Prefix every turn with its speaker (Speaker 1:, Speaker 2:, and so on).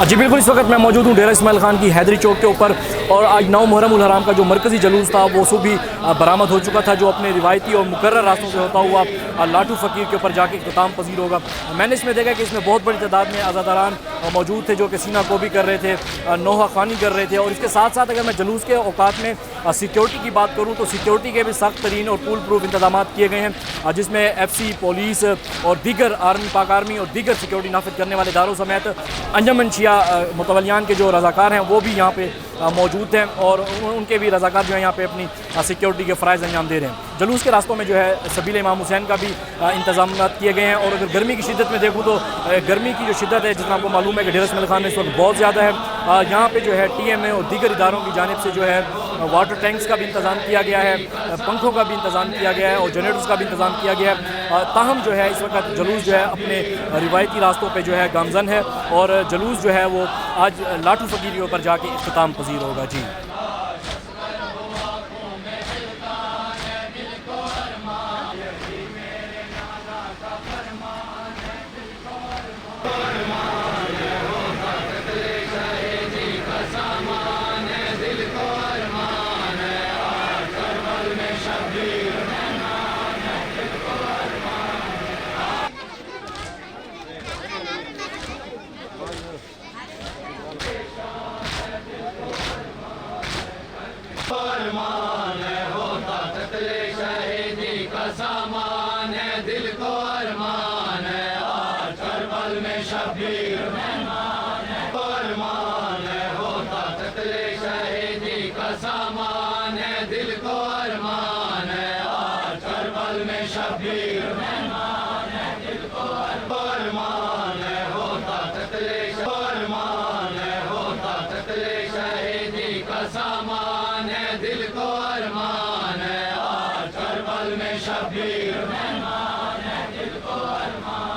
Speaker 1: जी बिल्कुल, इस वक्त मैं मौजूद हूँ डेरा इस्माइल खान की हैदरी चौक के ऊपर। और आज 9 मुहर्रम उल हराम का जो मरकज़ी जुलूस था वो सुबह बरामद हो चुका था, जो अपने रिवायती और मुकर्रर रास्तों से होता हुआ लाटू फ़कीर के ऊपर जाके इख्तिताम पजीर होगा। मैंने इसमें देखा कि इसमें बहुत बड़ी तादाद में आज़ादारान मौजूद थे जो कि सीना कोबी कर रहे थे, नोहा ख़ानी कर रहे थे। और इसके साथ साथ अगर मैं जुलूस के औकात में सिक्योरिटी की बात करूँ तो सिक्योरिटी के भी सख्त तरीन और फुल प्रूफ इंतजाम किए गए हैं, जिसमें FC, पुलिस और दीगर आर्मी, पाक आर्मी और दीगर सिक्योरिटी नाफिज करने वाले इदारों समेत अंजमन शिया मुतवलियान के जो रज़ाकार हैं वो भी यहाँ पे मौजूद हैं और उनके भी रज़ाकार जो है यहाँ पे अपनी सिक्योरिटी के फ़राइज़ अंजाम दे रहे हैं। जुलूस के रास्तों में जो है सबील इमाम हुसैन का भी इंतजाम किए गए हैं। और अगर गर्मी की शिद्दत में देखूँ तो गर्मी की जो शिद्दत है, जितना आपको मालूम है कि डेरा इस्माइल खान में इस वक्त बहुत ज़्यादा है, यहाँ पे जो है TMA और दीगर इदारों की जानिब से जो है वाटर टैंक्स का भी इंतज़ाम किया गया है, पंखों का भी इंतज़ाम किया गया है और जनरेटर्स का भी इंतज़ाम किया गया है। ताहम जो है इस वक्त जुलूस जो है अपने रिवायती रास्तों पे जो है गामजन है और जुलूस जो है वो आज लाटू फ़कीर के ऊपर जाके इख्तिताम पजीर होगा। जी
Speaker 2: सामान है, दिल को अरमान है, आज करबल में शबीर मेहमान है, अरमान है, होता कत्ले शहीदी का सामान है, दिल को अरमान है, आज करबल में शबीर मेहमान है, दिल को अरमान है, होता कत्ले अरमान है, होता कत्ले शहीदी का सामान है, दिल को अरमान है, आज करबल में शबीर मेहमान है, दिल को अरमान